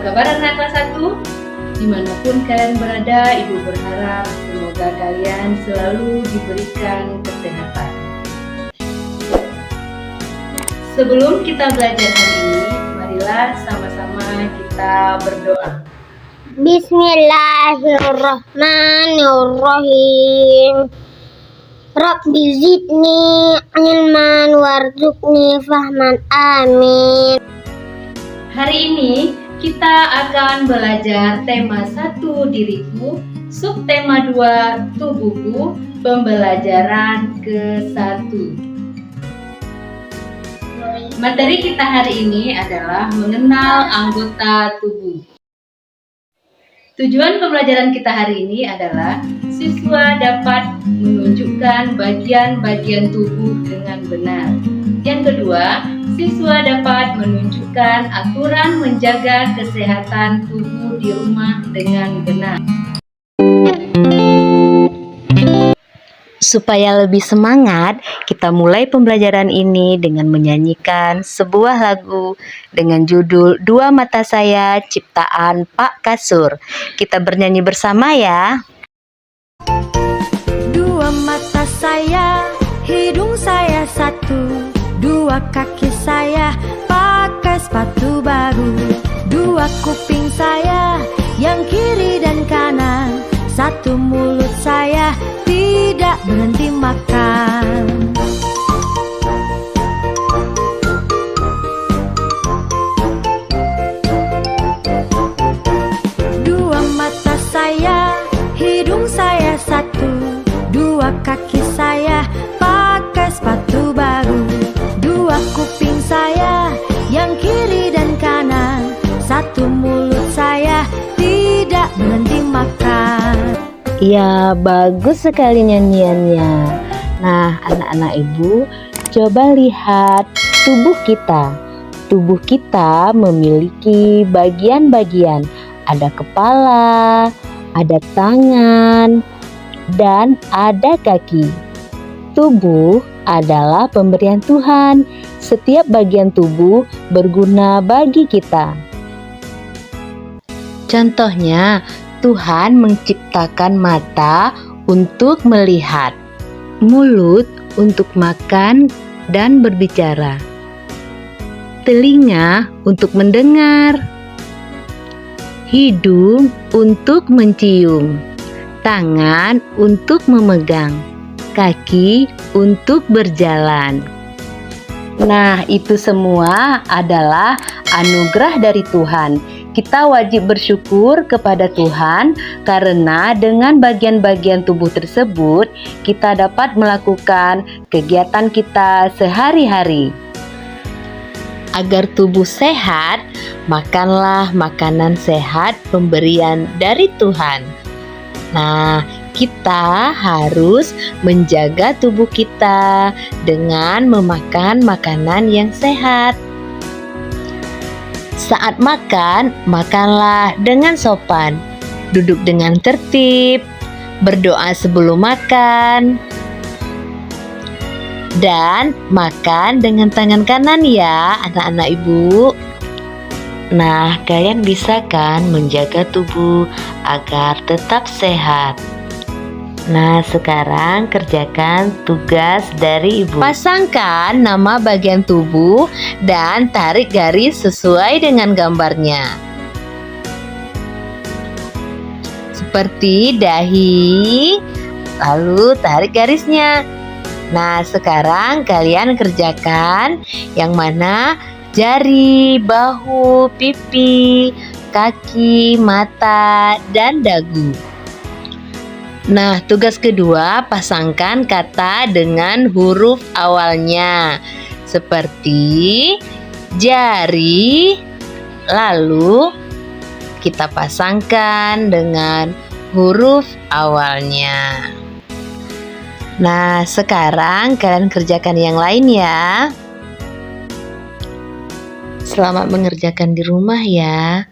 kabar anak kelas 1? Dimanapun kalian berada, Ibu berharap semoga kalian selalu diberikan kesehatan. Sebelum kita belajar hari ini, marilah sama-sama kita berdoa. Bismillahirrahmanirrahim. Rabbi zidni ilman warzuqni fahman, amin. Hari ini kita akan belajar tema 1 diriku, subtema 2 tubuhku, pembelajaran ke-1. Materi kita hari ini adalah mengenal anggota tubuh. Tujuan pembelajaran kita hari ini adalah siswa dapat menunjukkan bagian-bagian tubuh dengan benar. Yang kedua, siswa dapat menunjukkan aturan menjaga kesehatan tubuh di rumah dengan benar. Supaya lebih semangat, kita mulai pembelajaran ini dengan menyanyikan sebuah lagu dengan judul Dua Mata Saya ciptaan Pak Kasur. Kita bernyanyi bersama ya. Dua mata saya, hidung saya satu, dua kaki saya pakai sepatu baru, dua kuping saya yang kiri dan kanan, satu mulut saya tidak berhenti makan. Dua mata saya, hidung saya satu, dua kaki saya pakai sepatu baru, dua kuping saya yang kiri dan kanan, satu mulut saya tidak berhenti makan. Ya, bagus sekali nyanyiannya. Nah, anak-anak ibu, coba lihat tubuh kita. Tubuh kita memiliki bagian-bagian. Ada kepala, ada tangan, dan ada kaki. Tubuh adalah pemberian Tuhan. Setiap bagian tubuh berguna bagi kita. Contohnya, Tuhan menciptakan mata untuk melihat, mulut untuk makan dan berbicara, telinga untuk mendengar, hidung untuk mencium, tangan untuk memegang, kaki untuk berjalan. Nah, itu semua adalah anugerah dari Tuhan. Kita wajib bersyukur kepada Tuhan karena dengan bagian-bagian tubuh tersebut kita dapat melakukan kegiatan kita sehari-hari. Agar tubuh sehat, makanlah makanan sehat pemberian dari Tuhan. Nah, kita harus menjaga tubuh kita dengan memakan makanan yang sehat. Saat makan, makanlah dengan sopan, duduk dengan tertib, berdoa sebelum makan, dan makan dengan tangan kanan ya anak-anak ibu. Nah, kalian bisa kan menjaga tubuh agar tetap sehat. Nah, sekarang kerjakan tugas dari ibu. Pasangkan nama bagian tubuh dan tarik garis sesuai dengan gambarnya. Seperti dahi, lalu tarik garisnya. Nah, sekarang kalian kerjakan yang mana jari, bahu, pipi, kaki, mata, dan dagu. Nah, tugas kedua, pasangkan kata dengan huruf awalnya seperti jari, lalu kita pasangkan dengan huruf awalnya. Nah, sekarang kalian kerjakan yang lain ya. Selamat mengerjakan di rumah ya.